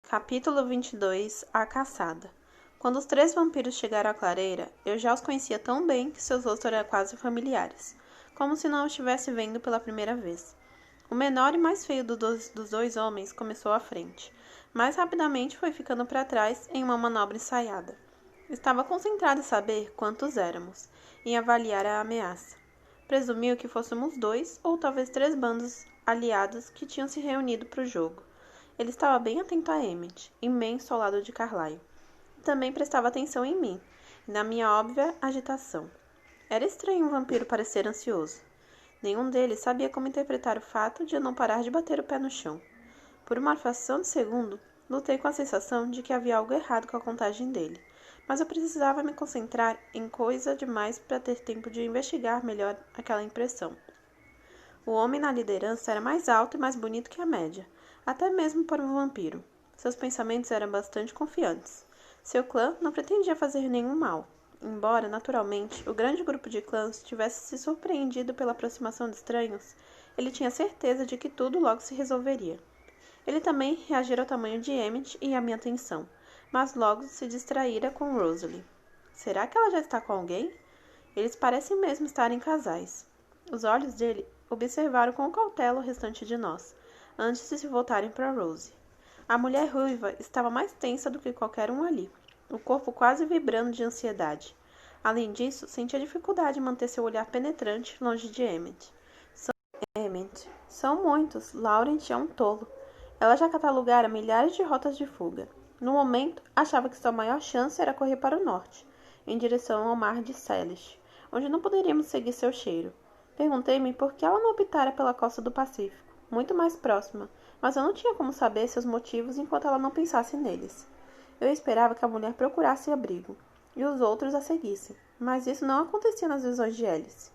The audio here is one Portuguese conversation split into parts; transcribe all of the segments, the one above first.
Capítulo 22 A Caçada. Quando os 3 vampiros chegaram à clareira, eu já os conhecia tão bem que seus rostos eram quase familiares, como se não os estivesse vendo pela primeira vez. O menor e mais feio dos 2 homens começou à frente, mas rapidamente foi ficando para trás em uma manobra ensaiada. Estava concentrado em saber quantos éramos, e em avaliar a ameaça. Presumiu que fôssemos 2 ou talvez 3 bandos aliados que tinham se reunido para o jogo. Ele estava bem atento a Emmett, imenso ao lado de Carlyle. Também prestava atenção em mim, e na minha óbvia agitação. Era estranho um vampiro parecer ansioso. Nenhum deles sabia como interpretar o fato de eu não parar de bater o pé no chão. Por uma fração de segundo, lutei com a sensação de que havia algo errado com a contagem dele, mas eu precisava me concentrar em coisa demais para ter tempo de investigar melhor aquela impressão. O homem na liderança era mais alto e mais bonito que a média, até mesmo para um vampiro. Seus pensamentos eram bastante confiantes. Seu clã não pretendia fazer nenhum mal, embora, naturalmente, o grande grupo de clãs tivesse se surpreendido pela aproximação de estranhos. Ele tinha certeza de que tudo logo se resolveria. Ele também reagira ao tamanho de Emmett e à minha atenção, mas logo se distraíra com Rosalie. Será que ela já está com alguém? Eles parecem mesmo estar em casais. Os olhos dele observaram com cautela o restante de nós, antes de se voltarem para Rose. A mulher ruiva estava mais tensa do que qualquer um ali, o corpo quase vibrando de ansiedade. Além disso, sentia dificuldade em manter seu olhar penetrante longe de Emmett. São muitos. Laurent é um tolo. Ela já catalogara milhares de rotas de fuga. No momento, achava que sua maior chance era correr para o norte, em direção ao mar de Celeste, onde não poderíamos seguir seu cheiro. Perguntei-me por que ela não optara pela costa do Pacífico, muito mais próxima, mas eu não tinha como saber seus motivos enquanto ela não pensasse neles. Eu esperava que a mulher procurasse abrigo, e os outros a seguissem, mas isso não acontecia nas visões de Alice.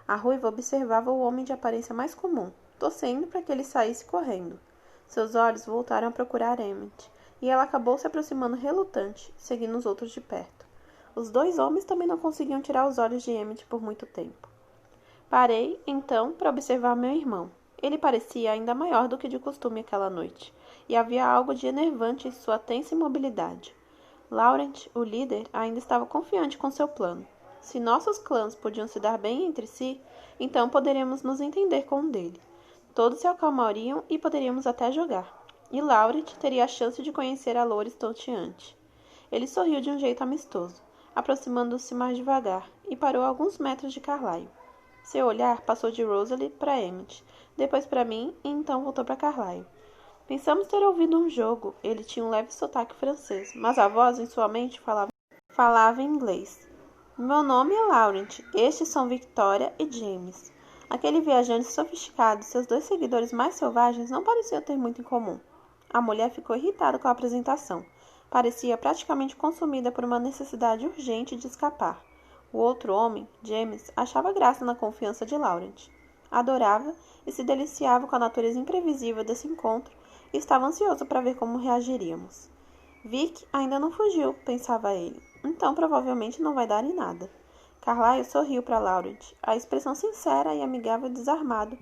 A ruiva observava o homem de aparência mais comum, torcendo para que ele saísse correndo. Seus olhos voltaram a procurar Emmett, e ela acabou se aproximando relutante, seguindo os outros de perto. Os 2 homens também não conseguiam tirar os olhos de Emmett por muito tempo. Parei, então, para observar meu irmão. Ele parecia ainda maior do que de costume aquela noite, e havia algo de enervante em sua tensa imobilidade. Laurent, o líder, ainda estava confiante com seu plano. Se nossos clãs podiam se dar bem entre si, então poderíamos nos entender com um dele. Todos se acalmariam e poderíamos até jogar. E Laurent teria a chance de conhecer a loura estonteante. Ele sorriu de um jeito amistoso, aproximando-se mais devagar, e parou a alguns metros de Carlyle. Seu olhar passou de Rosalie para Emmett, depois para mim e então voltou para Carlyle. Pensamos ter ouvido um jogo. Ele tinha um leve sotaque francês, mas a voz em sua mente falava em inglês. Meu nome é Laurent. Estes são Victoria e James. Aquele viajante sofisticado e seus 2 seguidores mais selvagens não pareciam ter muito em comum. A mulher ficou irritada com a apresentação. Parecia praticamente consumida por uma necessidade urgente de escapar. O outro homem, James, achava graça na confiança de Laurent. Adorava e se deliciava com a natureza imprevisível desse encontro e estava ansioso para ver como reagiríamos. Vic ainda não fugiu, pensava ele. Então provavelmente não vai dar em nada. Carlyle sorriu para Laurent, a expressão sincera e amigável desarmando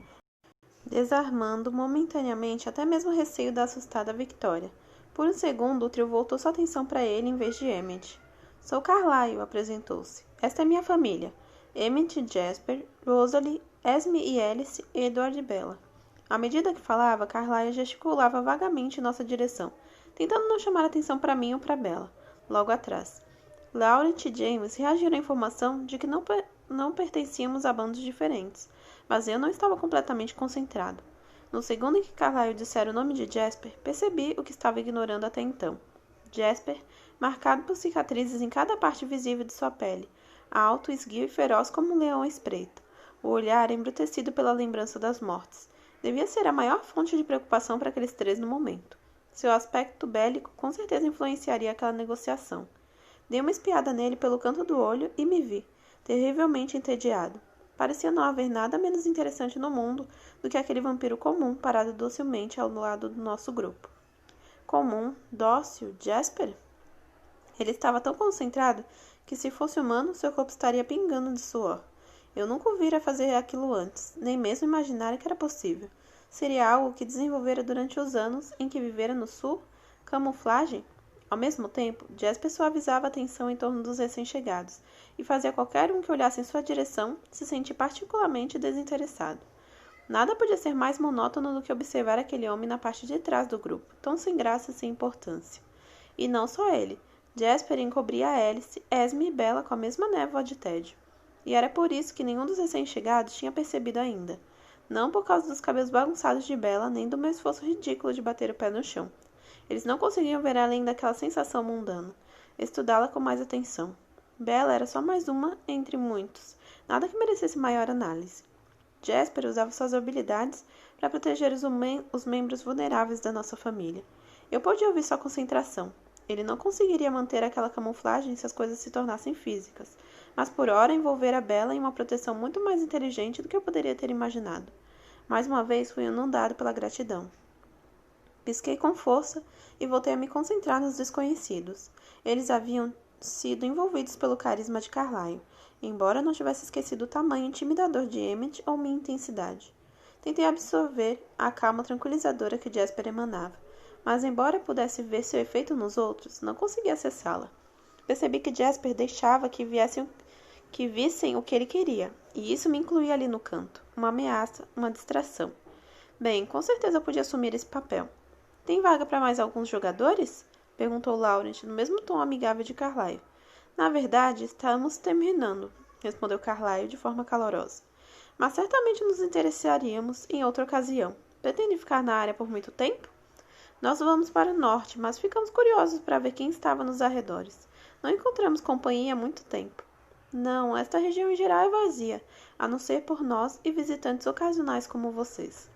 momentaneamente até mesmo o receio da assustada Victoria. Por um segundo, o trio voltou sua atenção para ele em vez de Emmett. Sou Carlyle, apresentou-se. Esta é minha família. Emmett, Jasper, Rosalie, Esme e Alice, e Edward e Bella. À medida que falava, Carlyle gesticulava vagamente em nossa direção, tentando não chamar atenção para mim ou para Bella, logo atrás. Laurent e James reagiram à informação de que não pertencíamos a bandos diferentes, mas eu não estava completamente concentrado. No segundo em que Carlyle dissera o nome de Jasper, percebi o que estava ignorando até então. Jasper, marcado por cicatrizes em cada parte visível de sua pele, alto, esguio e feroz como um leão à espreita, o olhar embrutecido pela lembrança das mortes. Devia ser a maior fonte de preocupação para aqueles 3 no momento. Seu aspecto bélico com certeza influenciaria aquela negociação. Dei uma espiada nele pelo canto do olho e me vi, terrivelmente entediado. Parecia não haver nada menos interessante no mundo do que aquele vampiro comum parado docilmente ao lado do nosso grupo. Comum, dócil, Jasper? Ele estava tão concentrado que, se fosse humano, seu corpo estaria pingando de suor. Eu nunca o vira fazer aquilo antes, nem mesmo imaginara que era possível. Seria algo que desenvolvera durante os anos em que vivera no sul? Camuflagem? Ao mesmo tempo, Jasper suavizava a tensão em torno dos recém-chegados e fazia qualquer um que olhasse em sua direção se sentir particularmente desinteressado. Nada podia ser mais monótono do que observar aquele homem na parte de trás do grupo, tão sem graça e sem importância. E não só ele. Jasper encobria Alice, Esme e Bella com a mesma névoa de tédio. E era por isso que nenhum dos recém-chegados tinha percebido ainda. Não por causa dos cabelos bagunçados de Bella, nem do meu esforço ridículo de bater o pé no chão. Eles não conseguiam ver além daquela sensação mundana, estudá-la com mais atenção. Bella era só mais uma entre muitos, nada que merecesse maior análise. Jasper usava suas habilidades para proteger os membros vulneráveis da nossa família. Eu podia ouvir sua concentração. Ele não conseguiria manter aquela camuflagem se as coisas se tornassem físicas, mas por hora envolvera Bella em uma proteção muito mais inteligente do que eu poderia ter imaginado. Mais uma vez fui inundado pela gratidão. Pisquei com força e voltei a me concentrar nos desconhecidos. Eles haviam sido envolvidos pelo carisma de Carlyle, embora não tivesse esquecido o tamanho intimidador de Emmett ou minha intensidade. Tentei absorver a calma tranquilizadora que Jasper emanava, mas embora pudesse ver seu efeito nos outros, não conseguia acessá-la. Percebi que Jasper deixava que vissem o que ele queria, e isso me incluía ali no canto, uma ameaça, uma distração. Bem, com certeza eu podia assumir esse papel. Tem vaga para mais alguns jogadores? Perguntou Laurent, no mesmo tom amigável de Carlyle. Na verdade, estamos terminando, respondeu Carlyle de forma calorosa. Mas certamente nos interessaríamos em outra ocasião. Pretende ficar na área por muito tempo? Nós vamos para o norte, mas ficamos curiosos para ver quem estava nos arredores. Não encontramos companhia há muito tempo. Não, esta região em geral é vazia, a não ser por nós e visitantes ocasionais como vocês.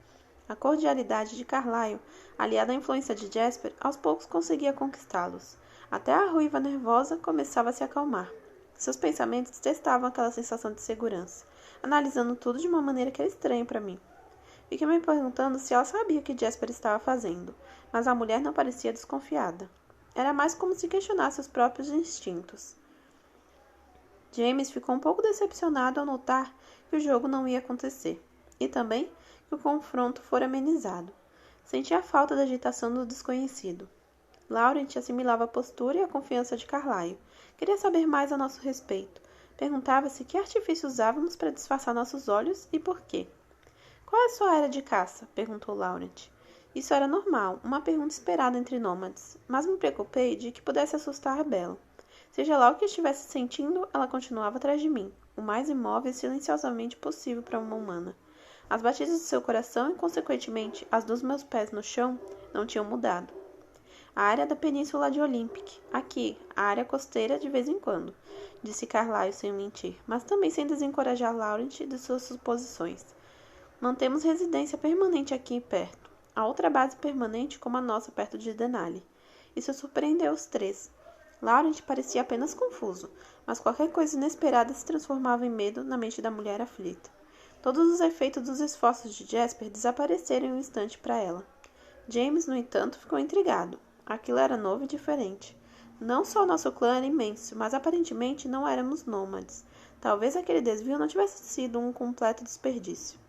A cordialidade de Carlyle, aliada à influência de Jasper, aos poucos conseguia conquistá-los. Até a ruiva nervosa começava a se acalmar. Seus pensamentos testavam aquela sensação de segurança, analisando tudo de uma maneira que era estranha para mim. Fiquei me perguntando se ela sabia o que Jasper estava fazendo, mas a mulher não parecia desconfiada. Era mais como se questionasse os próprios instintos. James ficou um pouco decepcionado ao notar que o jogo não ia acontecer, e também que o confronto fora amenizado. Sentia a falta da agitação do desconhecido. Laurent assimilava a postura e a confiança de Carlyle. Queria saber mais a nosso respeito. Perguntava-se que artifício usávamos para disfarçar nossos olhos e por quê. Qual é a sua área de caça? Perguntou Laurent. Isso era normal, uma pergunta esperada entre nômades, mas me preocupei de que pudesse assustar a Bella. Seja lá o que estivesse sentindo, ela continuava atrás de mim, o mais imóvel e silenciosamente possível para uma humana. As batidas do seu coração e, consequentemente, as dos meus pés no chão não tinham mudado. A área da península de Olympic, aqui, a área costeira de vez em quando, disse Carlyle sem mentir, mas também sem desencorajar Laurent de suas suposições. Mantemos residência permanente aqui perto, a outra base permanente como a nossa perto de Denali. Isso surpreendeu os três. Laurent parecia apenas confuso, mas qualquer coisa inesperada se transformava em medo na mente da mulher aflita. Todos os efeitos dos esforços de Jasper desapareceram em um instante para ela. James, no entanto, ficou intrigado. Aquilo era novo e diferente. Não só nosso clã era imenso, mas aparentemente não éramos nômades. Talvez aquele desvio não tivesse sido um completo desperdício.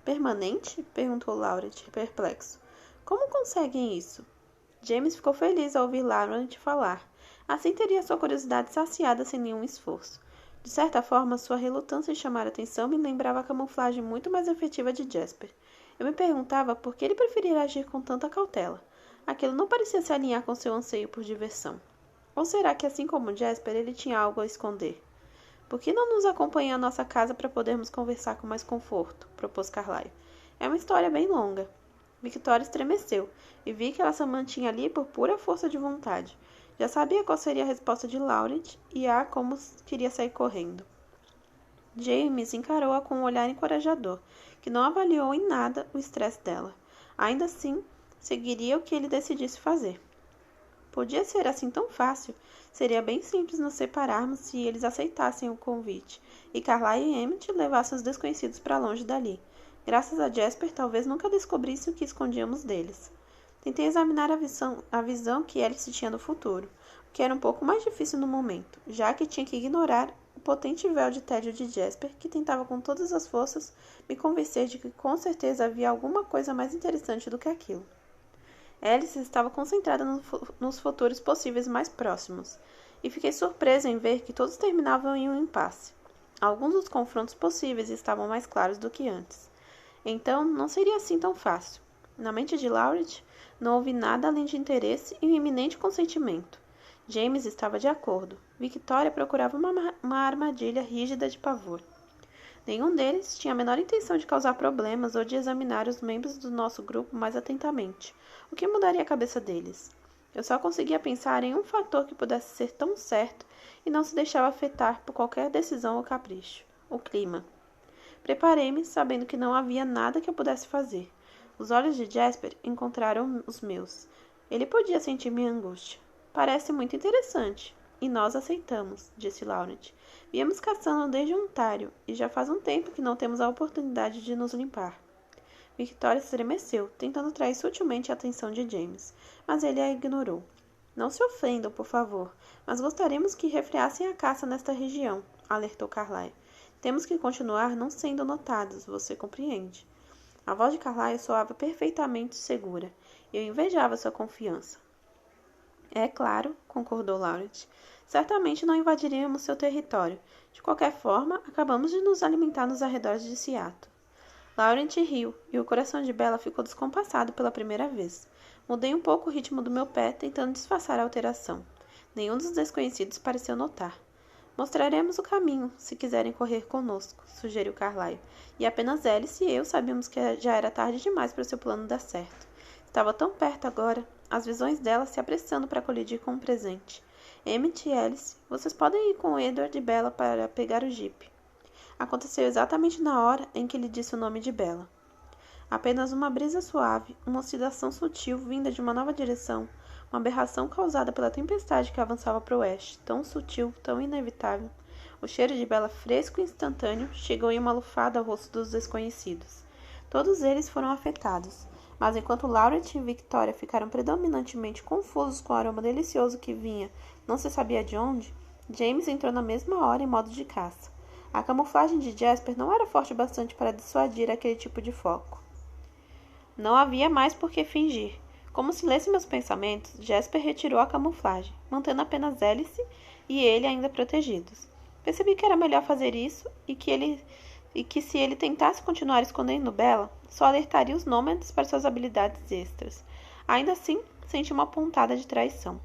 Permanente? Perguntou Laurent, perplexo. Como conseguem isso? James ficou feliz ao ouvir Laurent falar. Assim teria sua curiosidade saciada sem nenhum esforço. De certa forma, sua relutância em chamar a atenção me lembrava a camuflagem muito mais efetiva de Jasper. Eu me perguntava por que ele preferia agir com tanta cautela. Aquilo não parecia se alinhar com seu anseio por diversão. Ou será que, assim como Jasper, ele tinha algo a esconder? Por que não nos acompanha à nossa casa para podermos conversar com mais conforto? Propôs Carlyle. É uma história bem longa. Victoria estremeceu, e vi que ela se mantinha ali por pura força de vontade. Já sabia qual seria a resposta de Laurent e como queria sair correndo. James encarou-a com um olhar encorajador, que não avaliou em nada o estresse dela. Ainda assim, seguiria o que ele decidisse fazer. Podia ser assim tão fácil. Seria bem simples nos separarmos se eles aceitassem o convite, e Carlyle e Emmett levassem os desconhecidos para longe dali. Graças a Jasper, talvez nunca descobrisse o que escondíamos deles. Tentei examinar a visão que Alice tinha do futuro, o que era um pouco mais difícil no momento, já que tinha que ignorar o potente véu de tédio de Jasper, que tentava com todas as forças me convencer de que com certeza havia alguma coisa mais interessante do que aquilo. Alice estava concentrada nos futuros possíveis mais próximos, e fiquei surpresa em ver que todos terminavam em um impasse. Alguns dos confrontos possíveis estavam mais claros do que antes. Então, não seria assim tão fácil. Na mente de Laurent, não houve nada além de interesse e um iminente consentimento. James estava de acordo. Victoria procurava uma armadilha rígida de pavor. Nenhum deles tinha a menor intenção de causar problemas ou de examinar os membros do nosso grupo mais atentamente, o que mudaria a cabeça deles. Eu só conseguia pensar em um fator que pudesse ser tão certo e não se deixava afetar por qualquer decisão ou capricho: o clima. Preparei-me, sabendo que não havia nada que eu pudesse fazer. Os olhos de Jasper encontraram os meus. Ele podia sentir minha angústia. Parece muito interessante. E nós aceitamos, disse Laurent. Viemos caçando desde Ontário, e já faz um tempo que não temos a oportunidade de nos limpar. Victoria estremeceu, tentando atrair sutilmente a atenção de James, mas ele a ignorou. Não se ofendam, por favor, mas gostaríamos que refreassem a caça nesta região, alertou Carlyle. Temos que continuar não sendo notados, você compreende? A voz de Carlyle soava perfeitamente segura. Eu invejava sua confiança. É claro, concordou Laurent. Certamente não invadiríamos seu território. De qualquer forma, acabamos de nos alimentar nos arredores de Seattle. Laurent riu, e o coração de Bella ficou descompassado pela primeira vez. Mudei um pouco o ritmo do meu pé, tentando disfarçar a alteração. Nenhum dos desconhecidos pareceu notar. Mostraremos o caminho, se quiserem correr conosco, sugeriu Carlyle. E apenas Alice e eu sabíamos que já era tarde demais para seu plano dar certo. Estava tão perto agora, as visões dela se apressando para colidir com um presente. Emmett e Alice, vocês podem ir com Edward e Bella para pegar o jipe. Aconteceu exatamente na hora em que lhe disse o nome de Bella. Apenas uma brisa suave, uma oscilação sutil vinda de uma nova direção, uma aberração causada pela tempestade que avançava para o oeste, tão sutil, tão inevitável. O cheiro de Bella fresco e instantâneo chegou em uma lufada ao rosto dos desconhecidos. Todos eles foram afetados, mas enquanto Laurent e Victoria ficaram predominantemente confusos com o aroma delicioso que vinha, não se sabia de onde, James entrou na mesma hora em modo de caça. A camuflagem de Jasper não era forte bastante para dissuadir aquele tipo de foco. Não havia mais por que fingir. Como se lesse meus pensamentos, Jasper retirou a camuflagem, mantendo apenas Alice e ele ainda protegidos. Percebi que era melhor fazer isso e que se ele tentasse continuar escondendo Bella, só alertaria os nômades para suas habilidades extras. Ainda assim, senti uma pontada de traição.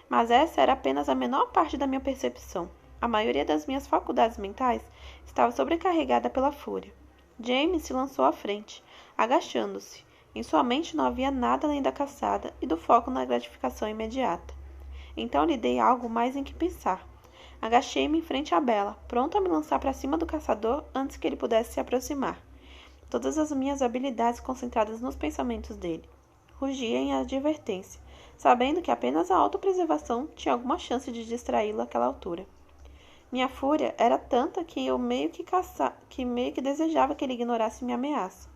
Mas essa era apenas a menor parte da minha percepção. A maioria das minhas faculdades mentais estava sobrecarregada pela fúria. James se lançou à frente, agachando-se. Em sua mente não havia nada além da caçada e do foco na gratificação imediata. Então lhe dei algo mais em que pensar. Agachei-me em frente a Bella, pronto a me lançar para cima do caçador antes que ele pudesse se aproximar. Todas as minhas habilidades concentradas nos pensamentos dele. Rugia em advertência, sabendo que apenas a autopreservação tinha alguma chance de distraí-lo àquela altura. Minha fúria era tanta que eu meio que desejava que ele ignorasse minha ameaça.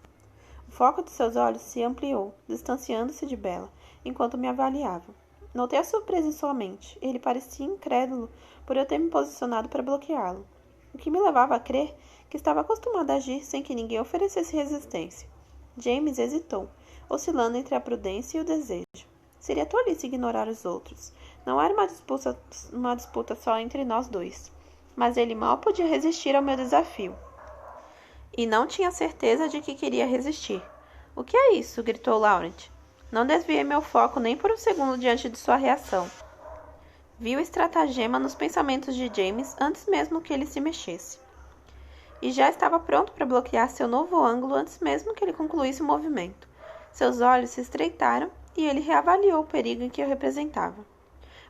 O foco de seus olhos se ampliou, distanciando-se de Bella, enquanto me avaliava. Notei a surpresa em sua mente. Ele parecia incrédulo por eu ter me posicionado para bloqueá-lo, o que me levava a crer que estava acostumado a agir sem que ninguém oferecesse resistência. James hesitou, oscilando entre a prudência e o desejo. Seria tolice ignorar os outros. Não era uma disputa só entre nós dois. Mas ele mal podia resistir ao meu desafio. E não tinha certeza de que queria resistir. O que é isso? Gritou Laurent. Não desviei meu foco nem por um segundo diante de sua reação. Vi o estratagema nos pensamentos de James antes mesmo que ele se mexesse. E já estava pronto para bloquear seu novo ângulo antes mesmo que ele concluísse o movimento. Seus olhos se estreitaram e ele reavaliou o perigo em que eu representava.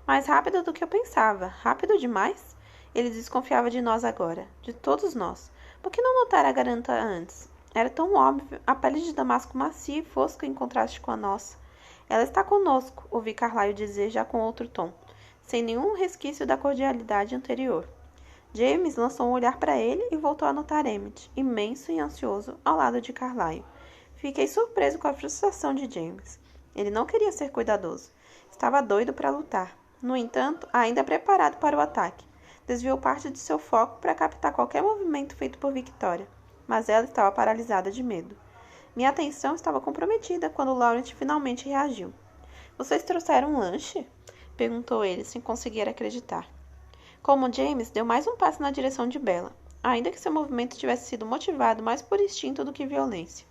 Mais rápido do que eu pensava. Rápido demais? Ele desconfiava de nós agora, de todos nós. Por que não notar a garanta antes? Era tão óbvio, a pele de damasco macia e fosca em contraste com a nossa. Ela está conosco, ouvi Carlyle dizer já com outro tom, sem nenhum resquício da cordialidade anterior. James lançou um olhar para ele e voltou a notar Emmett, imenso e ansioso, ao lado de Carlyle. Fiquei surpreso com a frustração de James. Ele não queria ser cuidadoso. Estava doido para lutar. No entanto, ainda preparado para o ataque. Desviou parte de seu foco para captar qualquer movimento feito por Victoria, mas ela estava paralisada de medo. Minha atenção estava comprometida quando Laurent finalmente reagiu. Vocês trouxeram um lanche? Perguntou ele, sem conseguir acreditar. Como James deu mais um passo na direção de Bella, ainda que seu movimento tivesse sido motivado mais por instinto do que violência.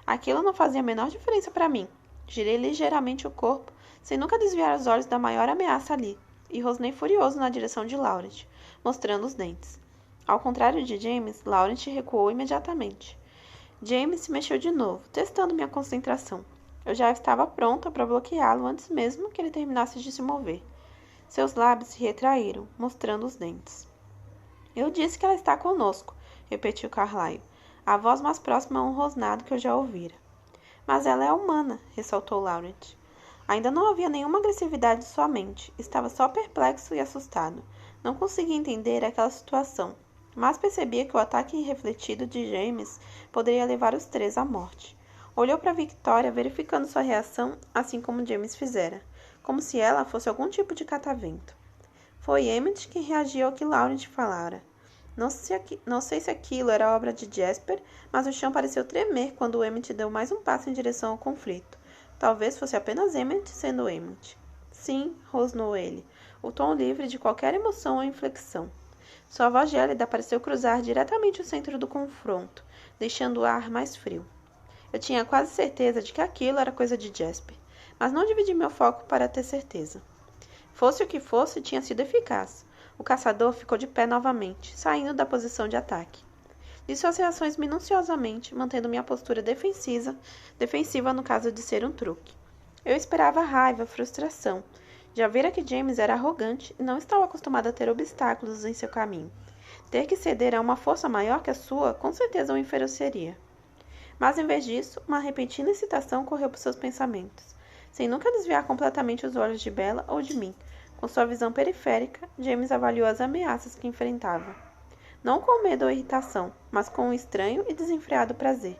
Aquilo não fazia a menor diferença para mim. Girei ligeiramente o corpo, sem nunca desviar os olhos da maior ameaça ali, e rosnei furioso na direção de Laurent, mostrando os dentes. Ao contrário de James, Laurent recuou imediatamente. James se mexeu de novo, testando minha concentração. Eu já estava pronta para bloqueá-lo antes mesmo que ele terminasse de se mover. Seus lábios se retraíram, mostrando os dentes. Eu disse que ela está conosco, repetiu Carlyle, a voz mais próxima a um rosnado que eu já ouvira. Mas ela é humana, ressaltou Laurent. Ainda não havia nenhuma agressividade em sua mente. Estava só perplexo e assustado. Não conseguia entender aquela situação, mas percebia que o ataque irrefletido de James poderia levar os três à morte. Olhou para Victoria, verificando sua reação, assim como James fizera, como se ela fosse algum tipo de catavento. Foi Emmett quem reagiu ao que Laurent falara. Não sei se aquilo era obra de Jasper, mas o chão pareceu tremer quando Emmett deu mais um passo em direção ao conflito. Talvez fosse apenas Emmett sendo Emmett. Sim, rosnou ele, o tom livre de qualquer emoção ou inflexão. Sua voz gélida pareceu cruzar diretamente o centro do confronto, deixando o ar mais frio. Eu tinha quase certeza de que aquilo era coisa de Jasper, mas não dividi meu foco para ter certeza. Fosse o que fosse, tinha sido eficaz. O caçador ficou de pé novamente, saindo da posição de ataque. Li suas reações minuciosamente, mantendo minha postura defensiva no caso de ser um truque. Eu esperava raiva, frustração. Já vira que James era arrogante e não estava acostumado a ter obstáculos em seu caminho. Ter que ceder a uma força maior que a sua, com certeza o enferoceria. Mas, em vez disso, uma repentina excitação correu por seus pensamentos. Sem nunca desviar completamente os olhos de Bella ou de mim, com sua visão periférica, James avaliou as ameaças que enfrentava. Não com medo ou irritação, mas com um estranho e desenfreado prazer.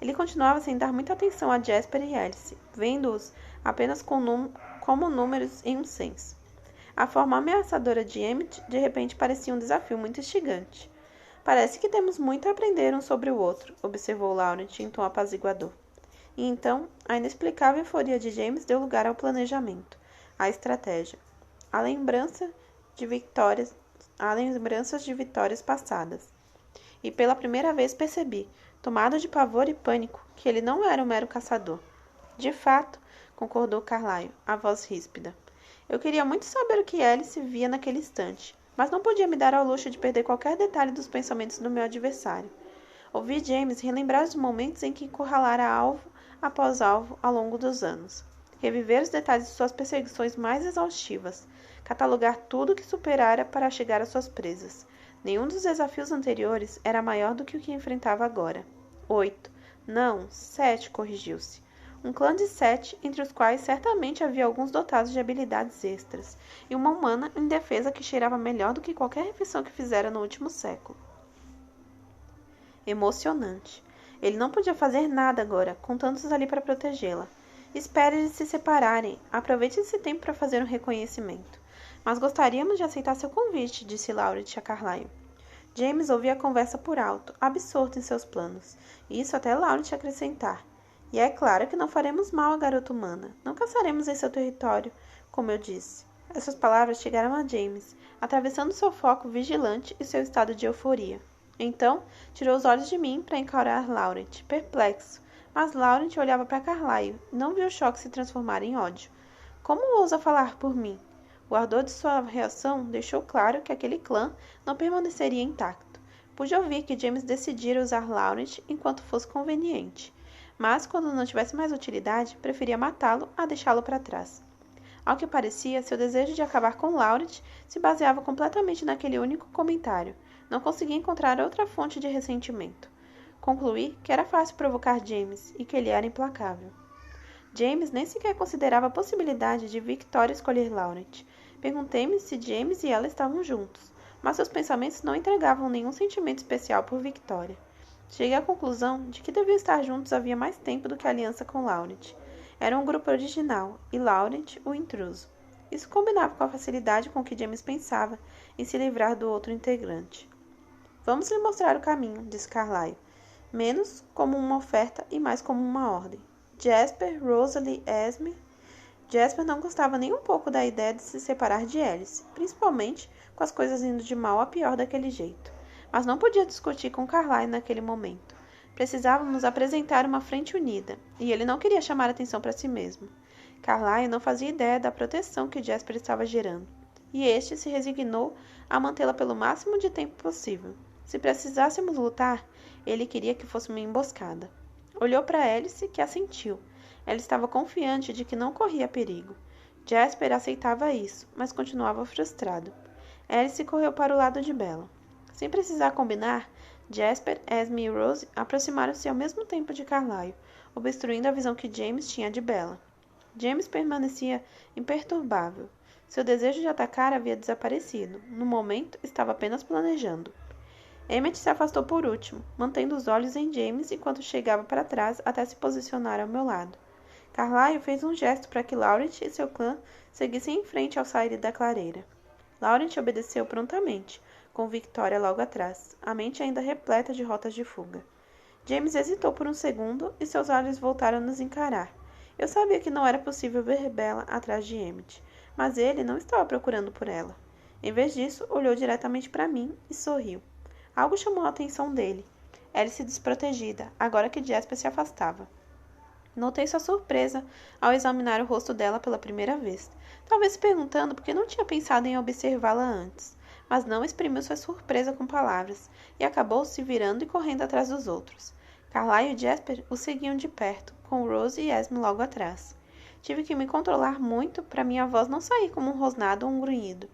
Ele continuava sem dar muita atenção a Jasper e Alice, vendo-os apenas como números em um censo. A forma ameaçadora de Emmett de repente parecia um desafio muito instigante. Parece que temos muito a aprender um sobre o outro, observou Laurent em tom apaziguador. E então, a inexplicável euforia de James deu lugar ao planejamento, à estratégia, à lembranças de vitórias passadas. E pela primeira vez percebi, tomado de pavor e pânico, que ele não era um mero caçador. De fato, concordou Carlyle, a voz ríspida. Eu queria muito saber o que Alice via naquele instante, mas não podia me dar ao luxo de perder qualquer detalhe dos pensamentos do meu adversário. Ouvi James relembrar os momentos em que encurralara alvo após alvo ao longo dos anos. Reviver os detalhes de suas perseguições mais exaustivas, catalogar tudo o que superara para chegar às suas presas. Nenhum dos desafios anteriores era maior do que o que enfrentava agora. 8. Não, 7, corrigiu-se. Um clã de 7, entre os quais certamente havia alguns dotados de habilidades extras, e uma humana indefesa que cheirava melhor do que qualquer refeição que fizera no último século. Emocionante. Ele não podia fazer nada agora, com tantos ali para protegê-la. Espere eles se separarem. Aproveite esse tempo para fazer um reconhecimento. Mas gostaríamos de aceitar seu convite, disse Laurent a Carlyle. James ouvia a conversa por alto, absorto em seus planos, e isso até Laurent acrescentar. E é claro que não faremos mal à garota humana. Não caçaremos em seu território, como eu disse. Essas palavras chegaram a James, atravessando seu foco vigilante e seu estado de euforia. Então, tirou os olhos de mim para encarar Laurent, perplexo. Mas Laurent olhava para Carlyle e não viu o choque se transformar em ódio. Como ousa falar por mim? O ardor de sua reação deixou claro que aquele clã não permaneceria intacto. Pude ouvir que James decidira usar Laurent enquanto fosse conveniente, mas quando não tivesse mais utilidade, preferia matá-lo a deixá-lo para trás. Ao que parecia, seu desejo de acabar com Laurent se baseava completamente naquele único comentário. Não conseguia encontrar outra fonte de ressentimento. Concluí que era fácil provocar James e que ele era implacável. James nem sequer considerava a possibilidade de Victoria escolher Laurent. Perguntei-me se James e ela estavam juntos, mas seus pensamentos não entregavam nenhum sentimento especial por Victoria. Cheguei à conclusão de que deviam estar juntos havia mais tempo do que a aliança com Laurent. Era um grupo original, e Laurent o intruso. Isso combinava com a facilidade com que James pensava em se livrar do outro integrante. Vamos lhe mostrar o caminho, disse Carlyle. menos como uma oferta e mais como uma ordem. Jasper, Rosalie, Esme. Jasper não gostava nem um pouco da ideia de se separar de Alice, principalmente com as coisas indo de mal a pior daquele jeito. Mas não podia discutir com Carlyle naquele momento. Precisávamos apresentar uma frente unida, e ele não queria chamar atenção para si mesmo. Carlyle não fazia ideia da proteção que Jasper estava gerando, e este se resignou a mantê-la pelo máximo de tempo possível. Se precisássemos lutar, ele queria que fosse uma emboscada. Olhou para Alice, que assentiu. Ela estava confiante de que não corria perigo. Jasper aceitava isso, mas continuava frustrado. Alice correu para o lado de Bella. Sem precisar combinar, Jasper, Esme e Rose aproximaram-se ao mesmo tempo de Carlyle, obstruindo a visão que James tinha de Bella. James permanecia imperturbável. Seu desejo de atacar havia desaparecido. No momento, estava apenas planejando. Emmett se afastou por último, mantendo os olhos em James enquanto chegava para trás até se posicionar ao meu lado. Carlyle fez um gesto para que Laurent e seu clã seguissem em frente ao sair da clareira. Laurent obedeceu prontamente, com Victoria logo atrás, a mente ainda repleta de rotas de fuga. James hesitou por um segundo e seus olhos voltaram a nos encarar. Eu sabia que não era possível ver Bella atrás de Emmett, mas ele não estava procurando por ela. Em vez disso, olhou diretamente para mim e sorriu. Algo chamou a atenção dele. Alice desprotegida, agora que Jasper se afastava. Notei sua surpresa ao examinar o rosto dela pela primeira vez, talvez se perguntando por que não tinha pensado em observá-la antes, mas não exprimiu sua surpresa com palavras, e acabou se virando e correndo atrás dos outros. Carlyle e Jasper o seguiam de perto, com Rose e Esme logo atrás. Tive que me controlar muito para minha voz não sair como um rosnado ou um grunhido.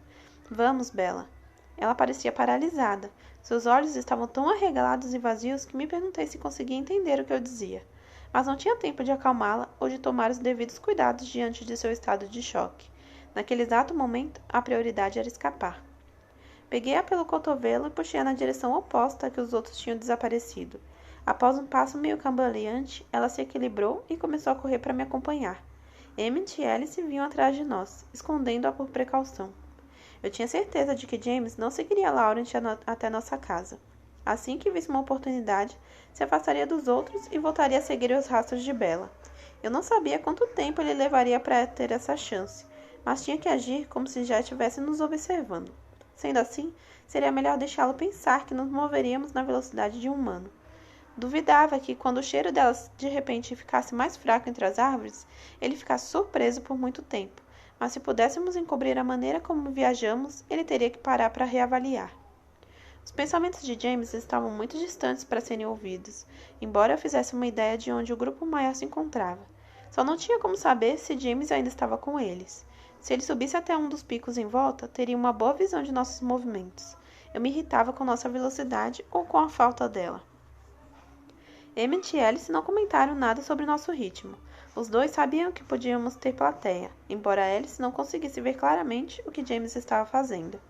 Vamos, Bella. Ela parecia paralisada. Seus olhos estavam tão arregalados e vazios que me perguntei se conseguia entender o que eu dizia. Mas não tinha tempo de acalmá-la ou de tomar os devidos cuidados diante de seu estado de choque. Naquele exato momento, a prioridade era escapar. Peguei-a pelo cotovelo e puxei-a na direção oposta a que os outros tinham desaparecido. Após um passo meio cambaleante, ela se equilibrou e começou a correr para me acompanhar. Emmett e Alice vinham atrás de nós, escondendo-a por precaução. Eu tinha certeza de que James não seguiria Laurent até nossa casa. Assim que visse uma oportunidade, se afastaria dos outros e voltaria a seguir os rastros de Bella. Eu não sabia quanto tempo ele levaria para ter essa chance, mas tinha que agir como se já estivesse nos observando. Sendo assim, seria melhor deixá-lo pensar que nos moveríamos na velocidade de um humano. Duvidava que, quando o cheiro delas de repente ficasse mais fraco entre as árvores, ele ficasse surpreso por muito tempo, mas se pudéssemos encobrir a maneira como viajamos, ele teria que parar para reavaliar. Os pensamentos de James estavam muito distantes para serem ouvidos, embora eu fizesse uma ideia de onde o grupo maior se encontrava. Só não tinha como saber se James ainda estava com eles. Se ele subisse até um dos picos em volta, teria uma boa visão de nossos movimentos. Eu me irritava com nossa velocidade ou com a falta dela. Emmett e Alice não comentaram nada sobre nosso ritmo. Os dois sabiam que podíamos ter plateia, embora Alice não conseguisse ver claramente o que James estava fazendo.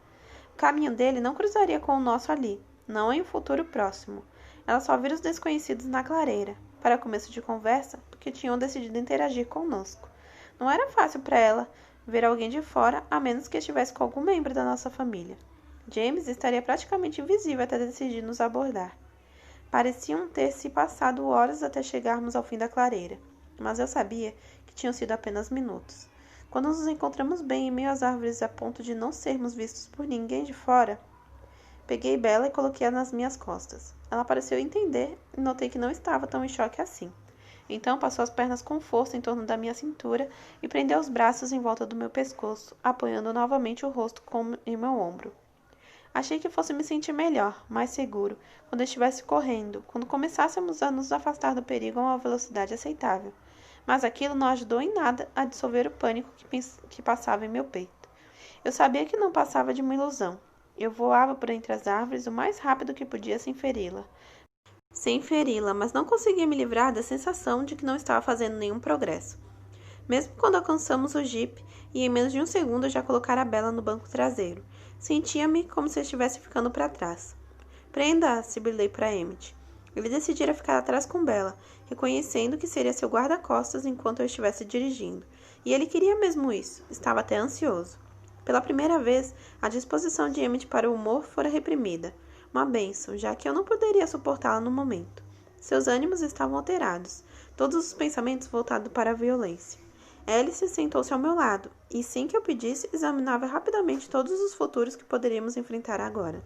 O caminho dele não cruzaria com o nosso ali, não em um futuro próximo. Ela só vira os desconhecidos na clareira, para começo de conversa, porque tinham decidido interagir conosco. Não era fácil para ela ver alguém de fora, a menos que estivesse com algum membro da nossa família. James estaria praticamente invisível até decidir nos abordar. Pareciam ter se passado horas até chegarmos ao fim da clareira, mas eu sabia que tinham sido apenas minutos. Quando nos encontramos bem em meio às árvores a ponto de não sermos vistos por ninguém de fora, peguei Bella e coloquei-a nas minhas costas. Ela pareceu entender e notei que não estava tão em choque assim. Então passou as pernas com força em torno da minha cintura e prendeu os braços em volta do meu pescoço, apoiando novamente o rosto em meu ombro. Achei que fosse me sentir melhor, mais seguro, quando estivesse correndo, quando começássemos a nos afastar do perigo a uma velocidade aceitável. Mas aquilo não ajudou em nada a dissolver o pânico que passava em meu peito. Eu sabia que não passava de uma ilusão. Eu voava por entre as árvores o mais rápido que podia sem feri-la, mas não conseguia me livrar da sensação de que não estava fazendo nenhum progresso. Mesmo quando alcançamos o jipe, e em menos de um segundo já colocara a Bella no banco traseiro, sentia-me como se estivesse ficando para trás. Prenda-a, sibilei para Emmett. Ele decidira ficar atrás com Bella, reconhecendo que seria seu guarda-costas enquanto eu estivesse dirigindo. E ele queria mesmo isso, estava até ansioso. Pela primeira vez, a disposição de Emmett para o humor fora reprimida. Uma bênção, já que eu não poderia suportá-la no momento. Seus ânimos estavam alterados, todos os pensamentos voltados para a violência. Alice sentou-se ao meu lado, e sem que eu pedisse, examinava rapidamente todos os futuros que poderíamos enfrentar agora.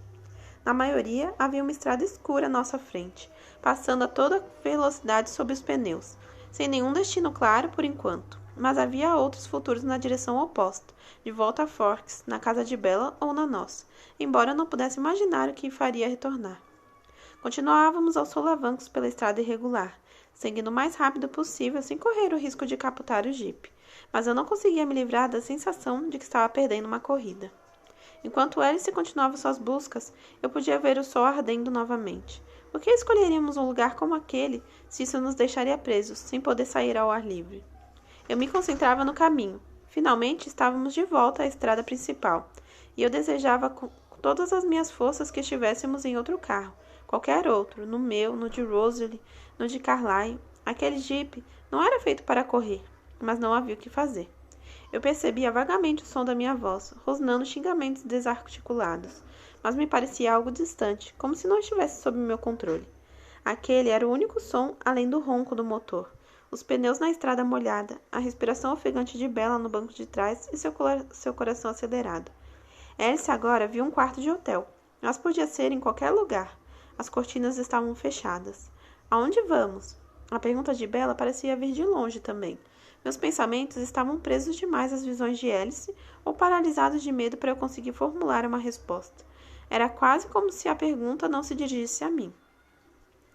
Na maioria, havia uma estrada escura à nossa frente, passando a toda velocidade sob os pneus, sem nenhum destino claro por enquanto. Mas havia outros futuros na direção oposta, de volta a Forks, na casa de Bella ou na nossa, embora eu não pudesse imaginar o que faria retornar. Continuávamos aos solavancos pela estrada irregular, seguindo o mais rápido possível sem correr o risco de capotar o jipe, mas eu não conseguia me livrar da sensação de que estava perdendo uma corrida. Enquanto Alice continuava suas buscas, eu podia ver o sol ardendo novamente. Por que escolheríamos um lugar como aquele se isso nos deixaria presos, sem poder sair ao ar livre? Eu me concentrava no caminho. Finalmente estávamos de volta à estrada principal, e eu desejava com todas as minhas forças que estivéssemos em outro carro, qualquer outro, no meu, no de Rosalie, no de Carlyle. Aquele jipe não era feito para correr, mas não havia o que fazer. Eu percebia vagamente o som da minha voz, rosnando xingamentos desarticulados, mas me parecia algo distante, como se não estivesse sob meu controle. Aquele era o único som além do ronco do motor, os pneus na estrada molhada, a respiração ofegante de Bella no banco de trás e seu coração acelerado. Alice agora viu um quarto de hotel, mas podia ser em qualquer lugar. As cortinas estavam fechadas. Aonde vamos? A pergunta de Bella parecia vir de longe também. Meus pensamentos estavam presos demais às visões de Alice ou paralisados de medo para eu conseguir formular uma resposta. Era quase como se a pergunta não se dirigisse a mim.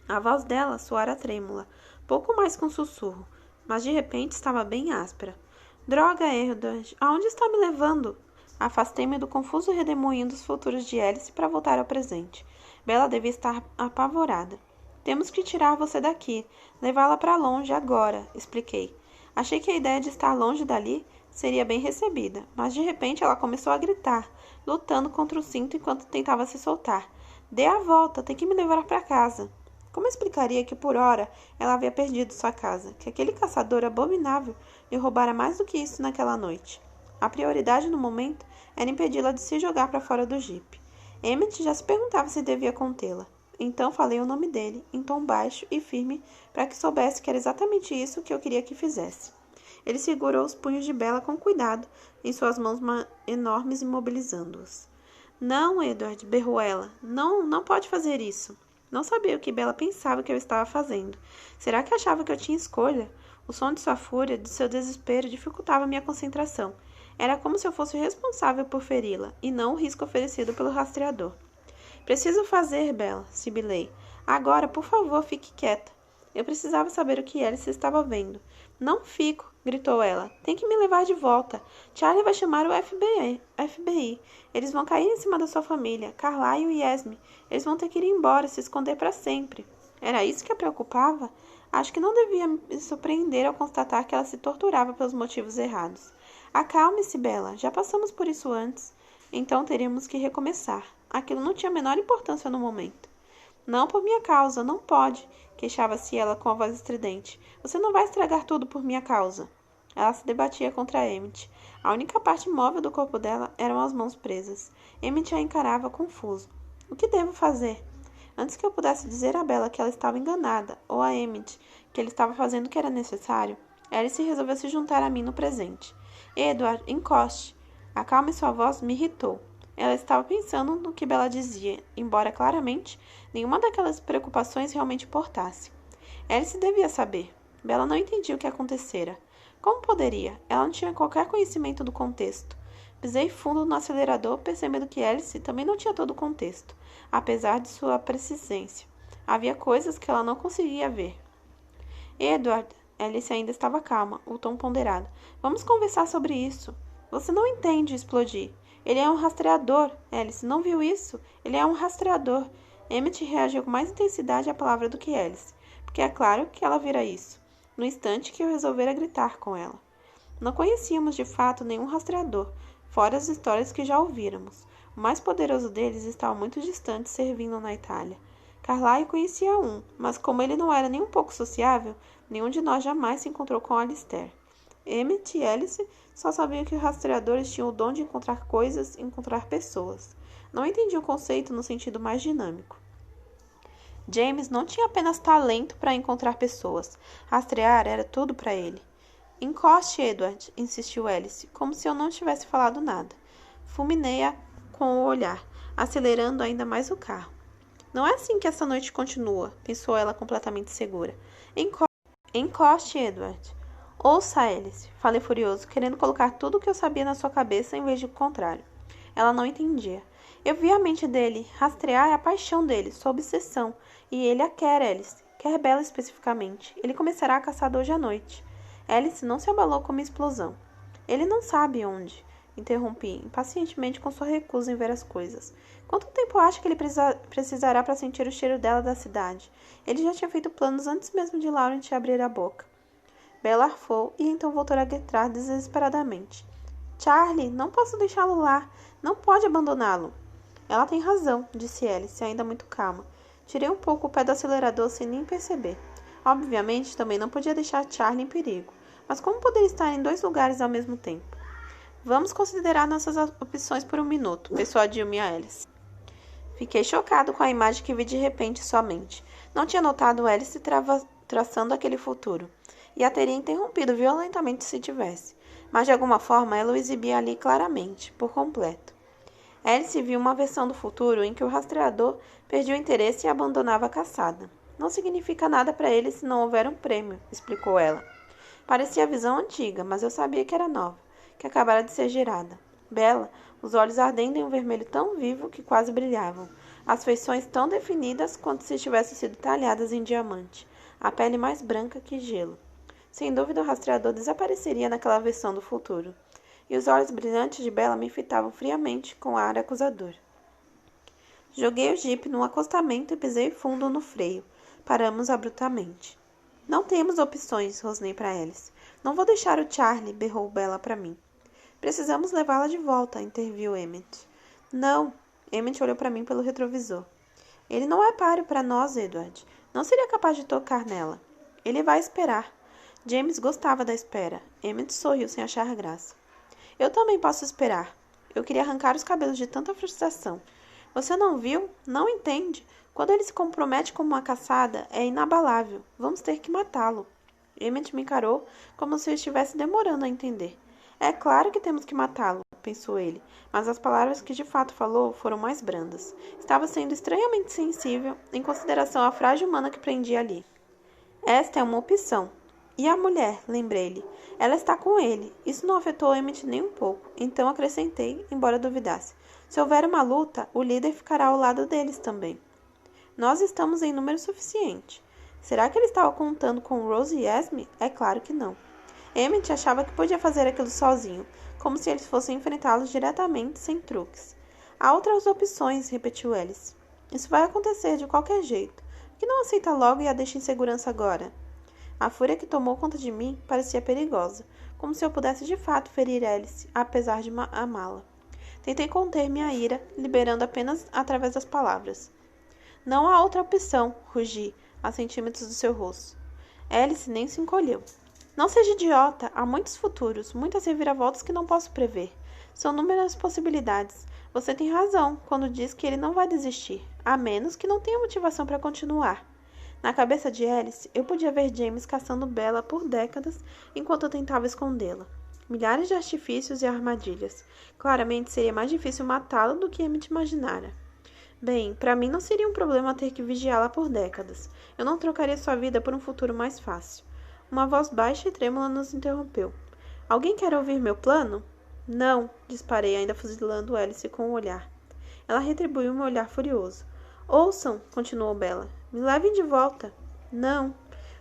A voz dela soara trêmula, pouco mais que um sussurro, mas de repente estava bem áspera. Droga, Edward, aonde está me levando? Afastei-me do confuso redemoinho dos futuros de Alice para voltar ao presente. Bella devia estar apavorada. Temos que tirar você daqui, levá-la para longe agora, expliquei. Achei que a ideia de estar longe dali seria bem recebida, mas de repente ela começou a gritar, lutando contra o cinto enquanto tentava se soltar. Dê a volta, tem que me levar para casa. Como explicaria que por hora ela havia perdido sua casa, que aquele caçador abominável lhe roubara mais do que isso naquela noite? A prioridade no momento era impedi-la de se jogar para fora do jipe. Emmett já se perguntava se devia contê-la. Então falei o nome dele, em tom baixo e firme, para que soubesse que era exatamente isso que eu queria que fizesse. Ele segurou os punhos de Bella com cuidado em suas mãos enormes, imobilizando-os. Não, Edward, berrou ela. Não pode fazer isso. Não sabia o que Bella pensava que eu estava fazendo. Será que achava que eu tinha escolha? O som de sua fúria, de seu desespero, dificultava minha concentração. Era como se eu fosse responsável por feri-la, e não o risco oferecido pelo rastreador. Preciso fazer, Bella, sibilei. Agora, por favor, fique quieta. Eu precisava saber o que Alice estava vendo. Não fico, gritou ela. Tem que me levar de volta. Charlie vai chamar o FBI. Eles vão cair em cima da sua família, Carlyle e Esme. Eles vão ter que ir embora, se esconder para sempre. Era isso que a preocupava? Acho que não devia me surpreender ao constatar que ela se torturava pelos motivos errados. Acalme-se, Bella. Já passamos por isso antes. Então teríamos que recomeçar. Aquilo não tinha a menor importância no momento. Não por minha causa, não pode, queixava-se ela com a voz estridente. Você não vai estragar tudo por minha causa. Ela se debatia contra Emmett. A única parte móvel do corpo dela eram as mãos presas. Emmett a encarava confuso. O que devo fazer? Antes que eu pudesse dizer a Bella que ela estava enganada, ou a Emmett que ele estava fazendo o que era necessário, Alice resolveu se juntar a mim no presente. Edward, encoste. Acalme sua voz me irritou. Ela estava pensando no que Bella dizia, embora claramente nenhuma daquelas preocupações realmente importasse. Alice devia saber. Bella não entendia o que acontecera. Como poderia? Ela não tinha qualquer conhecimento do contexto. Pisei fundo no acelerador, percebendo que Alice também não tinha todo o contexto, apesar de sua presciência. Havia coisas que ela não conseguia ver. Edward, Alice ainda estava calma, o tom ponderado. Vamos conversar sobre isso. Você não entende, explodi. Ele é um rastreador. Alice, não viu isso? Ele é um rastreador. Emmett reagiu com mais intensidade à palavra do que Alice, porque é claro que ela vira isso, no instante que eu resolvera gritar com ela. Não conhecíamos de fato nenhum rastreador, fora as histórias que já ouvíramos. O mais poderoso deles estava muito distante, servindo na Itália. Carlyle conhecia um, mas como ele não era nem um pouco sociável, nenhum de nós jamais se encontrou com Alistair. Emmett e Alice só sabiam que os rastreadores tinham o dom de encontrar coisas e encontrar pessoas. Não entendi o conceito no sentido mais dinâmico. James não tinha apenas talento para encontrar pessoas. Rastrear era tudo para ele. Encoste, Edward, insistiu Alice, como se eu não tivesse falado nada. Fulminei-a com o olhar, acelerando ainda mais o carro. Não é assim que essa noite continua, pensou ela completamente segura. Encoste, Edward. Ouça, Alice, falei furioso, querendo colocar tudo o que eu sabia na sua cabeça em vez de o contrário. Ela não entendia. Eu vi a mente dele, rastrear é a paixão dele, sua obsessão, e ele a quer, Alice, quer Bella especificamente. Ele começará a caçada hoje à noite. Alice não se abalou com minha explosão. Ele não sabe onde, interrompi, impacientemente com sua recusa em ver as coisas. Quanto tempo acha que ele precisará para sentir o cheiro dela da cidade? Ele já tinha feito planos antes mesmo de Laurent abrir a boca. Bella arfou e então voltou a gritar desesperadamente. Charlie, não posso deixá-lo lá. Não pode abandoná-lo. Ela tem razão, disse Alice, ainda muito calma. Tirei um pouco o pé do acelerador sem nem perceber. Obviamente, também não podia deixar Charlie em perigo. Mas como poderia estar em 2 lugares ao mesmo tempo? Vamos considerar nossas opções por um minuto, persuadiu-me a Alice. Fiquei chocado com a imagem que vi de repente em sua mente. Não tinha notado Alice traçando aquele futuro. E a teria interrompido violentamente se tivesse. Mas de alguma forma ela o exibia ali claramente, por completo. Alice viu uma versão do futuro em que o rastreador perdia o interesse e abandonava a caçada. Não significa nada para ele se não houver um prêmio, explicou ela. Parecia a visão antiga, mas eu sabia que era nova, que acabara de ser gerada. Bella, os olhos ardendo em um vermelho tão vivo que quase brilhavam, as feições tão definidas quanto se tivessem sido talhadas em diamante, a pele mais branca que gelo. Sem dúvida o rastreador desapareceria naquela versão do futuro, e os olhos brilhantes de Bella me fitavam friamente com ar acusador. Joguei o jipe num acostamento e pisei fundo no freio. Paramos abruptamente. Não temos opções, rosnei para Alice. Não vou deixar o Charlie, berrou Bella para mim. Precisamos levá-la de volta, interviu Emmett. Não, Emmett olhou para mim pelo retrovisor. Ele não é páreo para nós, Edward. Não seria capaz de tocar nela. Ele vai esperar. James gostava da espera. Emmett sorriu sem achar graça. Eu também posso esperar. Eu queria arrancar os cabelos de tanta frustração. Você não viu? Não entende? Quando ele se compromete com uma caçada, é inabalável. Vamos ter que matá-lo. Emmett me encarou como se eu estivesse demorando a entender. É claro que temos que matá-lo, pensou ele, mas as palavras que de fato falou foram mais brandas. Estava sendo estranhamente sensível em consideração à frágil humana que prendia ali. Esta é uma opção. E a mulher, lembrei-lhe. Ela está com ele. Isso não afetou Emmett nem um pouco. Então acrescentei, embora duvidasse. Se houver uma luta, o líder ficará ao lado deles também. Nós estamos em número suficiente. Será que ele estava contando com Rose e Esme? É claro que não. Emmett achava que podia fazer aquilo sozinho, como se eles fossem enfrentá-los diretamente, sem truques. Há outras opções, repetiu Alice. Isso vai acontecer de qualquer jeito. Por que não aceita logo e a deixa em segurança agora? A fúria que tomou conta de mim parecia perigosa, como se eu pudesse de fato ferir Alice, apesar de amá-la. Tentei conter minha ira, liberando apenas através das palavras. Não há outra opção, rugi, a centímetros do seu rosto. Alice nem se encolheu. Não seja idiota, há muitos futuros, muitas reviravoltas que não posso prever. São inúmeras possibilidades. Você tem razão quando diz que ele não vai desistir, a menos que não tenha motivação para continuar. Na cabeça de Alice, eu podia ver James caçando Bella por décadas enquanto eu tentava escondê-la. Milhares de artifícios e armadilhas. Claramente seria mais difícil matá-la do que Emmett imaginara. Bem, para mim não seria um problema ter que vigiá-la por décadas. Eu não trocaria sua vida por um futuro mais fácil. Uma voz baixa e trêmula nos interrompeu. Alguém quer ouvir meu plano? Não, disparei, ainda fuzilando Alice com o olhar. Ela retribuiu meu olhar furioso. Ouçam, continuou Bella. Me levem de volta. Não.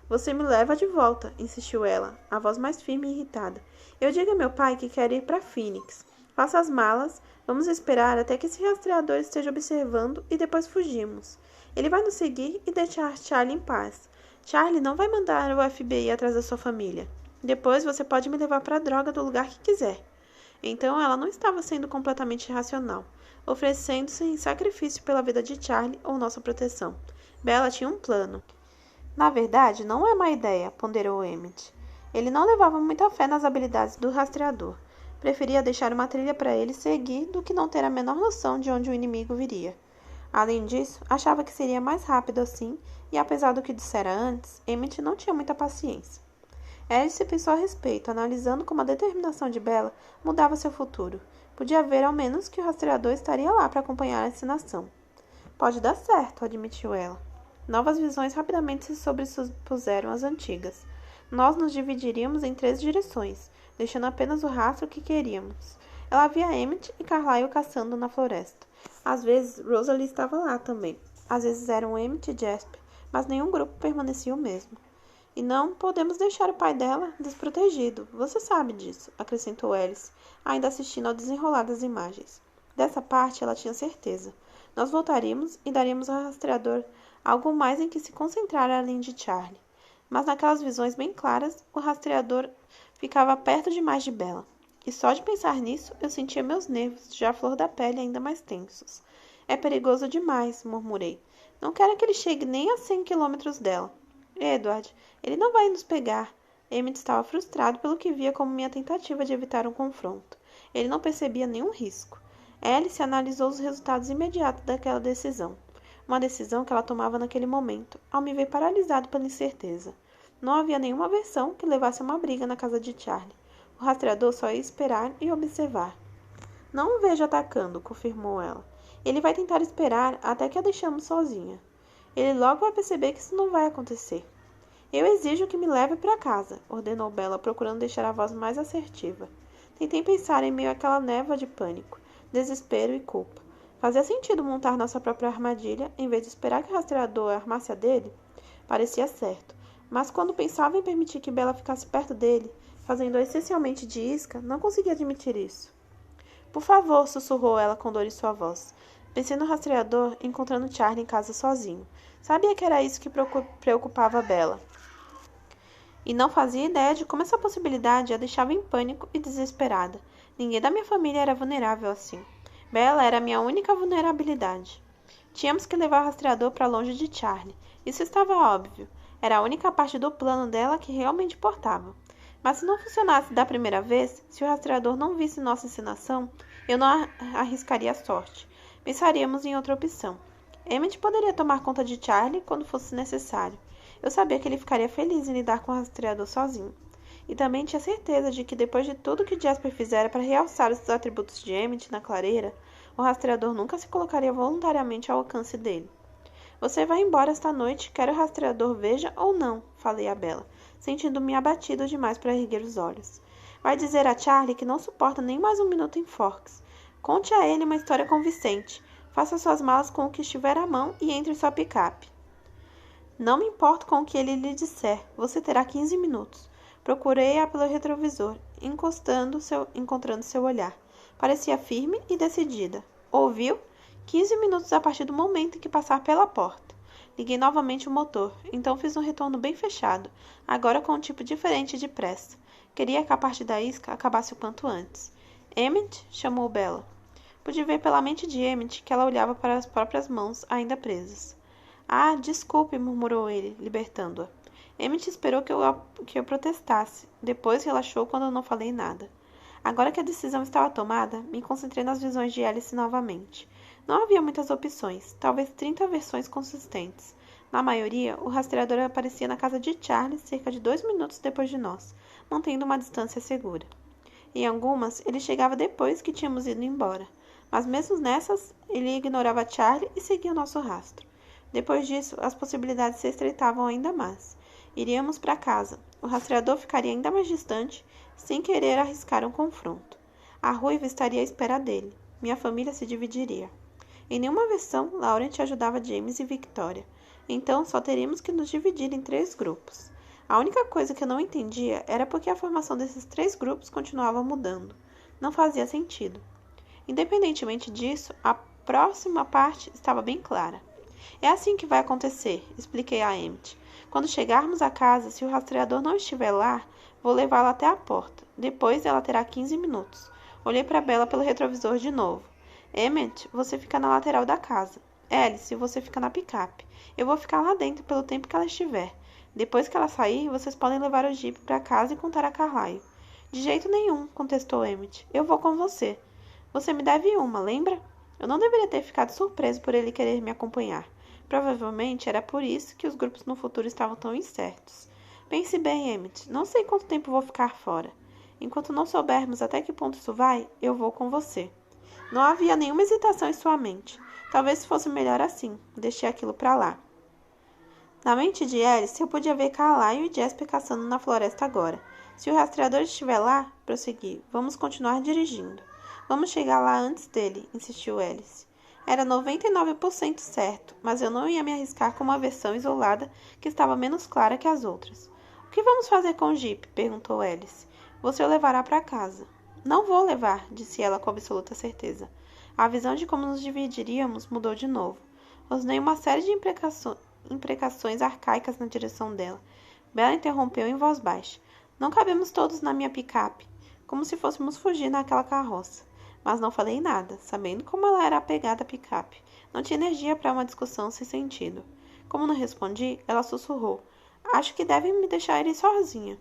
Você me leva de volta, insistiu ela, a voz mais firme e irritada. Eu digo a meu pai que quero ir para Phoenix. Faça as malas, vamos esperar até que esse rastreador esteja observando e depois fugimos. Ele vai nos seguir e deixar Charlie em paz. Charlie não vai mandar o FBI atrás da sua família. Depois você pode me levar para a droga do lugar que quiser. Então ela não estava sendo completamente irracional, oferecendo-se em sacrifício pela vida de Charlie ou nossa proteção. Bella tinha um plano. Na verdade, não é má ideia, ponderou Emmett. Ele não levava muita fé nas habilidades do rastreador. Preferia deixar uma trilha para ele seguir do que não ter a menor noção de onde o inimigo viria. Além disso, achava que seria mais rápido assim, e apesar do que dissera antes, Emmett não tinha muita paciência. Alice pensou a respeito, analisando como a determinação de Bella mudava seu futuro. Podia ver, ao menos, que o rastreador estaria lá para acompanhar a ensinação. Pode dar certo, admitiu ela. Novas visões rapidamente se sobrepuseram às antigas. Nós nos dividiríamos em 3 direções, deixando apenas o rastro que queríamos. Ela via Emmett e Carlyle caçando na floresta. Às vezes, Rosalie estava lá também. Às vezes eram Emmett e Jasper, mas nenhum grupo permanecia o mesmo. E não podemos deixar o pai dela desprotegido. Você sabe disso, acrescentou Alice, ainda assistindo ao desenrolar das imagens. Dessa parte ela tinha certeza. Nós voltaríamos e daríamos ao rastreador algo mais em que se concentrar além de Charlie. Mas naquelas visões bem claras, o rastreador ficava perto demais de Bella. E só de pensar nisso, eu sentia meus nervos, já à flor da pele, ainda mais tensos. É perigoso demais, murmurei. Não quero que ele chegue nem a 100 quilômetros dela. Edward, ele não vai nos pegar. Emmett estava frustrado pelo que via como minha tentativa de evitar um confronto. Ele não percebia nenhum risco. Alice analisou os resultados imediatos daquela decisão. Uma decisão que ela tomava naquele momento, ao me ver paralisado pela incerteza. Não havia nenhuma versão que levasse a uma briga na casa de Charlie. O rastreador só ia esperar e observar. Não o vejo atacando, confirmou ela. Ele vai tentar esperar até que a deixamos sozinha. Ele logo vai perceber que isso não vai acontecer. Eu exijo que me leve para casa, ordenou Bella, procurando deixar a voz mais assertiva. Tentei pensar em meio àquela névoa de pânico, desespero e culpa. Fazia sentido montar nossa própria armadilha, em vez de esperar que o rastreador armasse a dele? Parecia certo, mas quando pensava em permitir que Bella ficasse perto dele, fazendo-a essencialmente de isca, não conseguia admitir isso. Por favor, sussurrou ela com dor em sua voz. Pensei no rastreador, encontrando Charlie em casa sozinho. Sabia que era isso que preocupava Bella. E não fazia ideia de como essa possibilidade a deixava em pânico e desesperada. Ninguém da minha família era vulnerável assim. Bella era a minha única vulnerabilidade. Tínhamos que levar o rastreador para longe de Charlie. Isso estava óbvio. Era a única parte do plano dela que realmente importava. Mas se não funcionasse da primeira vez, se o rastreador não visse nossa encenação, eu não arriscaria a sorte. Pensaríamos em outra opção. Emmett poderia tomar conta de Charlie quando fosse necessário. Eu sabia que ele ficaria feliz em lidar com o rastreador sozinho. E também tinha certeza de que depois de tudo que Jasper fizera para realçar os atributos de Emmett na clareira, o rastreador nunca se colocaria voluntariamente ao alcance dele. Você vai embora esta noite, quer o rastreador veja ou não, falei a Bella, sentindo-me abatido demais para erguer os olhos. Vai dizer a Charlie que não suporta nem mais um minuto em Forks. Conte a ele uma história convincente. Faça suas malas com o que estiver à mão e entre em sua picape. Não me importo com o que ele lhe disser. Você terá 15 minutos. Procurei-a pelo retrovisor, encontrando seu olhar. Parecia firme e decidida. Ouviu? 15 minutos a partir do momento em que passar pela porta. Liguei novamente o motor, então fiz um retorno bem fechado, agora com um tipo diferente de pressa. Queria que a parte da isca acabasse o quanto antes. Emmett? Chamou Bella. Pude ver pela mente de Emmett que ela olhava para as próprias mãos, ainda presas. Ah, desculpe, murmurou ele, libertando-a. Emmett esperou que eu protestasse. Depois relaxou quando eu não falei nada. Agora que a decisão estava tomada, me concentrei nas visões de Alice novamente. Não havia muitas opções, talvez 30 versões consistentes. Na maioria, o rastreador aparecia na casa de Charlie cerca de 2 minutos depois de nós, mantendo uma distância segura. Em algumas, ele chegava depois que tínhamos ido embora. Mas mesmo nessas, ele ignorava Charlie e seguia o nosso rastro. Depois disso, as possibilidades se estreitavam ainda mais. Iríamos para casa. O rastreador ficaria ainda mais distante, sem querer arriscar um confronto. A ruiva estaria à espera dele. Minha família se dividiria. Em nenhuma versão, Laurent ajudava James e Victoria. Então, só teríamos que nos dividir em 3 grupos. A única coisa que eu não entendia era porque a formação desses 3 grupos continuava mudando. Não fazia sentido. Independentemente disso, a próxima parte estava bem clara. É assim que vai acontecer, expliquei a Emmett. Quando chegarmos à casa, se o rastreador não estiver lá, vou levá-la até a porta. Depois ela terá 15 minutos. Olhei para Bella pelo retrovisor de novo. Emmett, você fica na lateral da casa. Alice, você fica na picape. Eu vou ficar lá dentro pelo tempo que ela estiver. Depois que ela sair, vocês podem levar o jipe para casa e contar a Carlyle. De jeito nenhum, contestou Emmett. Eu vou com você. Você me deve uma, lembra? Eu não deveria ter ficado surpreso por ele querer me acompanhar. Provavelmente era por isso que os grupos no futuro estavam tão incertos. Pense bem, Emmett. Não sei quanto tempo vou ficar fora. Enquanto não soubermos até que ponto isso vai, eu vou com você. Não havia nenhuma hesitação em sua mente. Talvez fosse melhor assim. Deixei aquilo para lá. Na mente de Alice, eu podia ver Carlyle e Jasper caçando na floresta agora. Se o rastreador estiver lá, prossegui, vamos continuar dirigindo. Vamos chegar lá antes dele, insistiu Alice. Era 99% certo, mas eu não ia me arriscar com uma versão isolada que estava menos clara que as outras. O que vamos fazer com o Jeep? Perguntou Alice. Você o levará para casa. Não vou levar, disse ela com absoluta certeza. A visão de como nos dividiríamos mudou de novo. Rosnei uma série de imprecações arcaicas na direção dela. Bella interrompeu em voz baixa. Não cabemos todos na minha picape, como se fôssemos fugir naquela carroça. Mas não falei nada, sabendo como ela era apegada à picape. Não tinha energia para uma discussão sem sentido. Como não respondi, ela sussurrou. Acho que devem me deixar ir sozinha.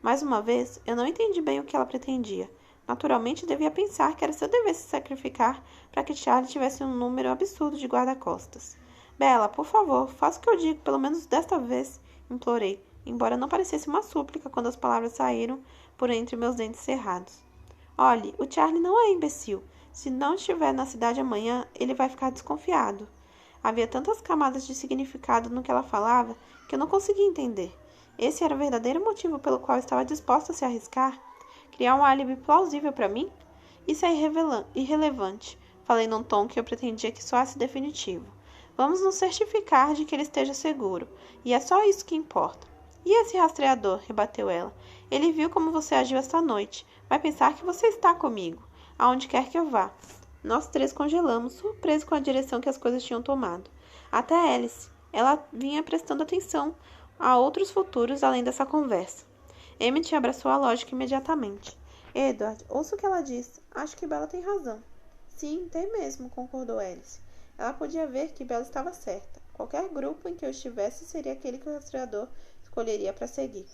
Mais uma vez, eu não entendi bem o que ela pretendia. Naturalmente, devia pensar que era seu dever se sacrificar para que Charlie tivesse um número absurdo de guarda-costas. Bella, por favor, faça o que eu digo, pelo menos desta vez, implorei, embora não parecesse uma súplica quando as palavras saíram por entre meus dentes cerrados. Olhe, o Charlie não é imbecil. Se não estiver na cidade amanhã, ele vai ficar desconfiado. Havia tantas camadas de significado no que ela falava que eu não conseguia entender. Esse era o verdadeiro motivo pelo qual estava disposta a se arriscar? Criar um álibi plausível para mim? Isso é irrelevante. Falei num tom que eu pretendia que soasse definitivo. Vamos nos certificar de que ele esteja seguro. E é só isso que importa. E esse rastreador? Rebateu ela. Ele viu como você agiu esta noite. Vai pensar que você está comigo, aonde quer que eu vá. Nós três congelamos, surpresos com a direção que as coisas tinham tomado. Até Alice. Ela vinha prestando atenção a outros futuros além dessa conversa. Emmett abraçou a lógica imediatamente. Edward, ouça o que ela diz. Acho que Bella tem razão. Sim, tem mesmo, concordou Alice. Ela podia ver que Bella estava certa. Qualquer grupo em que eu estivesse seria aquele que o rastreador escolheria para seguir.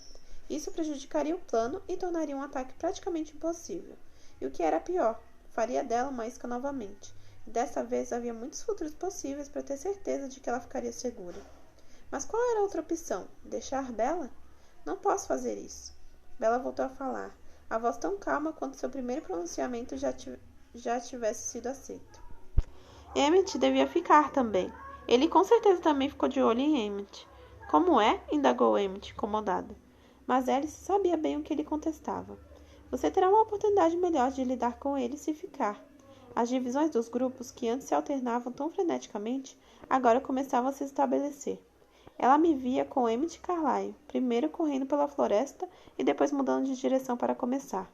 Isso prejudicaria o plano e tornaria um ataque praticamente impossível. E o que era pior, faria dela uma isca novamente. E dessa vez havia muitos futuros possíveis para ter certeza de que ela ficaria segura. Mas qual era a outra opção? Deixar Bella? Não posso fazer isso. Bella voltou a falar, a voz tão calma quanto seu primeiro pronunciamento já tivesse sido aceito. Emmett devia ficar também. Ele com certeza também ficou de olho em Emmett. Como é? Indagou Emmett, incomodado. Mas Alice sabia bem o que ele contestava. Você terá uma oportunidade melhor de lidar com ele se ficar. As divisões dos grupos, que antes se alternavam tão freneticamente, agora começavam a se estabelecer. Ela me via com Emmett e Carlyle, primeiro correndo pela floresta e depois mudando de direção para começar.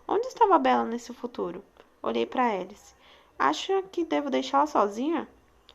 Onde estava Bella nesse futuro? Olhei para Alice. Acha que devo deixá-la sozinha?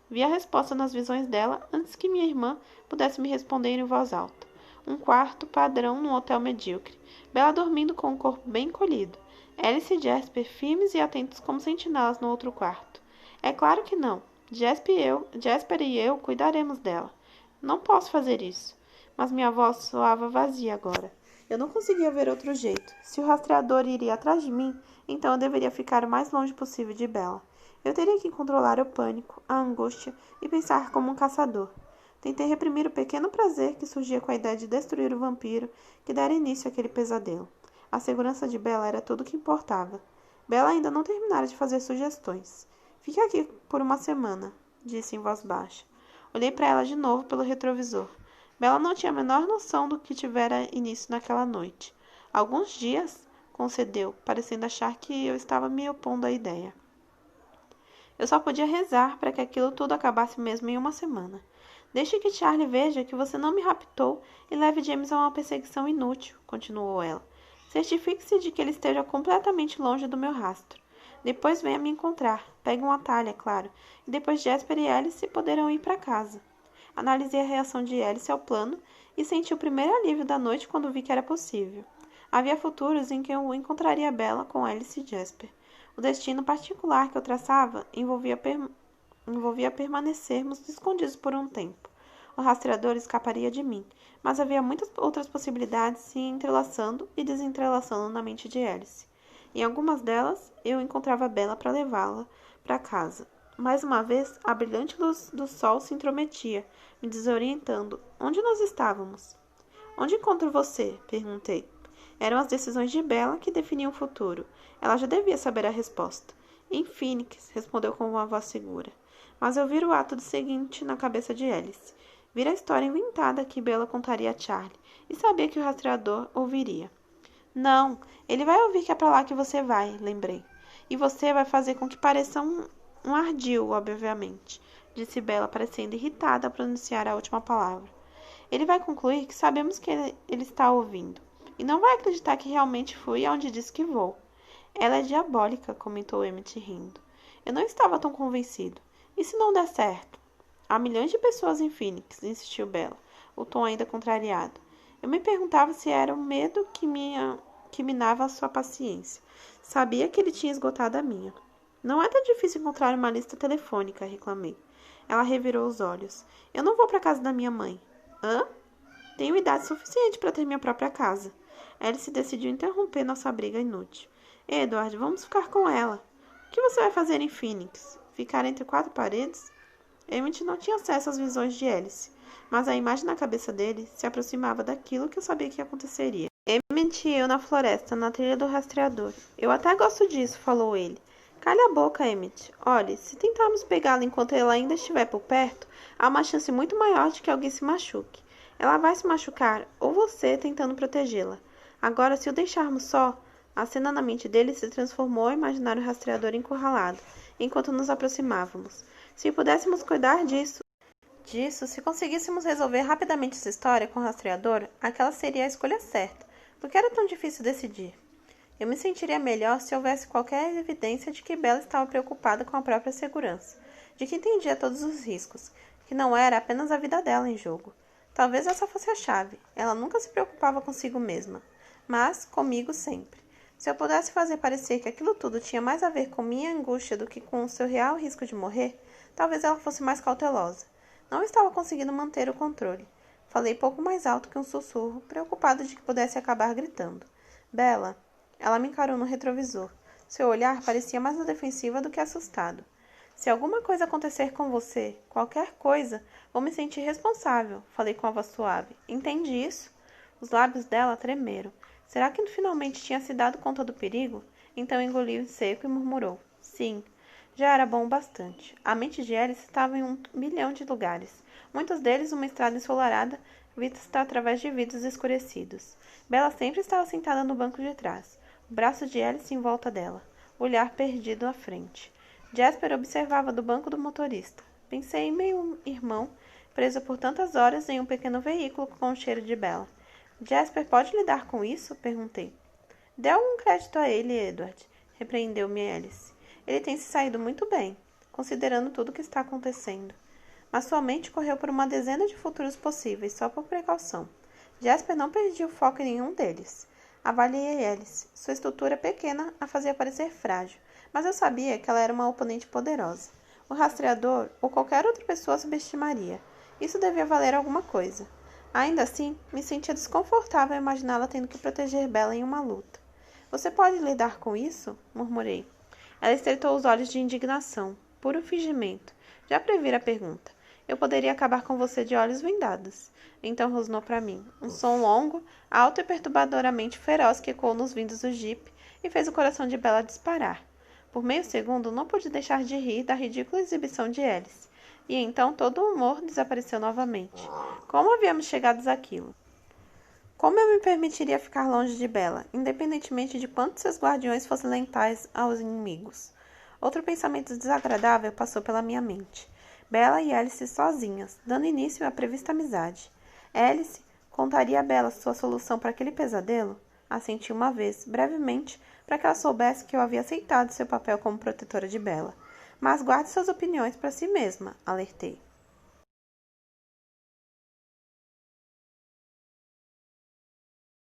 Vi a resposta nas visões dela antes que minha irmã pudesse me responder em voz alta. Um quarto padrão num hotel medíocre. Bella dormindo com o corpo bem encolhido. Alice e Jasper firmes e atentos como sentinelas no outro quarto. É claro que não. Jasper e eu cuidaremos dela. Não posso fazer isso. Mas minha voz soava vazia agora. Eu não conseguia ver outro jeito. Se o rastreador iria atrás de mim, então eu deveria ficar o mais longe possível de Bella. Eu teria que controlar o pânico, a angústia e pensar como um caçador. Tentei reprimir o pequeno prazer que surgia com a ideia de destruir o vampiro que dera início àquele pesadelo. A segurança de Bella era tudo o que importava. Bella ainda não terminara de fazer sugestões. Fique aqui por uma semana, disse em voz baixa. Olhei para ela de novo pelo retrovisor. Bella não tinha a menor noção do que tivera início naquela noite. Alguns dias, concedeu, parecendo achar que eu estava me opondo à ideia. Eu só podia rezar para que aquilo tudo acabasse mesmo em uma semana. Deixe que Charlie veja que você não me raptou e leve James a uma perseguição inútil, continuou ela. Certifique-se de que ele esteja completamente longe do meu rastro. Depois venha me encontrar. Pegue um atalho, é claro, e depois Jasper e Alice poderão ir para casa. Analisei a reação de Alice ao plano e senti o primeiro alívio da noite quando vi que era possível. Havia futuros em que eu encontraria Bella com Alice e Jasper. O destino particular que eu traçava envolvia permanecermos escondidos por um tempo. O rastreador escaparia de mim, mas havia muitas outras possibilidades se entrelaçando e desentrelaçando na mente de Alice. Em algumas delas, eu encontrava Bella para levá-la para casa. Mais uma vez, a brilhante luz do sol se intrometia, me desorientando. Onde nós estávamos? Onde encontro você? Perguntei. Eram as decisões de Bella que definiam o futuro. Ela já devia saber a resposta. Em Phoenix, respondeu com uma voz segura. Mas eu vira o ato seguinte na cabeça de Alice. Vira a história inventada que Bella contaria a Charlie, e sabia que o rastreador ouviria. Não, ele vai ouvir que é pra lá que você vai, lembrei. E você vai fazer com que pareça um ardil, obviamente, disse Bella, parecendo irritada ao pronunciar a última palavra. Ele vai concluir que sabemos que ele está ouvindo, e não vai acreditar que realmente fui aonde disse que vou. Ela é diabólica, comentou Emmett rindo. Eu não estava tão convencido. E se não der certo? Há milhões de pessoas em Phoenix, insistiu Bella, o tom ainda contrariado. Eu me perguntava se era o medo que minava a sua paciência. Sabia que ele tinha esgotado a minha. Não é tão difícil encontrar uma lista telefônica, reclamei. Ela revirou os olhos. Eu não vou para a casa da minha mãe. Hã? Tenho idade suficiente para ter minha própria casa. Alice decidiu interromper nossa briga inútil. Edward, vamos ficar com ela. O que você vai fazer em Phoenix? Ficar entre quatro paredes? Emmett não tinha acesso às visões de Alice, mas a imagem na cabeça dele se aproximava daquilo que eu sabia que aconteceria. Emmett e eu na floresta, na trilha do rastreador. Eu até gosto disso, falou ele. Calha a boca, Emmett. Olhe, se tentarmos pegá-la enquanto ela ainda estiver por perto, há uma chance muito maior de que alguém se machuque. Ela vai se machucar, ou você tentando protegê-la. Agora, se o deixarmos só, a cena na mente dele se transformou em imaginar o rastreador encurralado, enquanto nos aproximávamos. Se pudéssemos cuidar disso, se conseguíssemos resolver rapidamente essa história com o rastreador, aquela seria a escolha certa. Por que era tão difícil decidir? Eu me sentiria melhor se houvesse qualquer evidência de que Bella estava preocupada com a própria segurança, de que entendia todos os riscos, que não era apenas a vida dela em jogo. Talvez essa fosse a chave. Ela nunca se preocupava consigo mesma, mas comigo sempre. Se eu pudesse fazer parecer que aquilo tudo tinha mais a ver com minha angústia do que com o seu real risco de morrer, talvez ela fosse mais cautelosa. Não estava conseguindo manter o controle. Falei pouco mais alto que um sussurro, preocupado de que pudesse acabar gritando. Bella, ela me encarou no retrovisor. Seu olhar parecia mais na defensiva do que assustado. Se alguma coisa acontecer com você, qualquer coisa, vou me sentir responsável, falei com a voz suave. Entende isso? Os lábios dela tremeram. Será que finalmente tinha se dado conta do perigo? Então engoliu em seco e murmurou. Sim, já era bom o bastante. A mente de Alice estava em 1 milhão de lugares. Muitos deles uma estrada ensolarada, vista através de vidros escurecidos. Bella sempre estava sentada no banco de trás, o braço de Alice em volta dela, o olhar perdido à frente. Jasper observava do banco do motorista. Pensei em meu irmão, preso por tantas horas em um pequeno veículo com o cheiro de Bella. Jasper pode lidar com isso? Perguntei. Dê algum crédito a ele, Edward, repreendeu-me Alice. Ele tem se saído muito bem, considerando tudo o que está acontecendo. Mas sua mente correu por uma dezena de futuros possíveis, só por precaução. Jasper não perdia o foco em nenhum deles. Avaliei Alice. Sua estrutura pequena a fazia parecer frágil, mas eu sabia que ela era uma oponente poderosa. O rastreador ou qualquer outra pessoa a subestimaria. Isso devia valer alguma coisa. Ainda assim, me sentia desconfortável imaginá-la tendo que proteger Bella em uma luta. Você pode lidar com isso? Murmurei. Ela estreitou os olhos de indignação. Puro fingimento. Já previra a pergunta. Eu poderia acabar com você de olhos vendados. Então rosnou para mim. Um som longo, alto e perturbadoramente feroz que ecoou nos vindos do jipe e fez o coração de Bella disparar. Por meio segundo, não pude deixar de rir da ridícula exibição de Alice. E então todo o humor desapareceu novamente. Como havíamos chegado àquilo? Como eu me permitiria ficar longe de Bella, independentemente de quantos seus guardiões fossem lentais aos inimigos? Outro pensamento desagradável passou pela minha mente. Bella e Alice sozinhas, dando início à prevista amizade. Alice contaria a Bella sua solução para aquele pesadelo? Assenti uma vez, brevemente, para que ela soubesse que eu havia aceitado seu papel como protetora de Bella. Mas guarde suas opiniões para si mesma, alertei.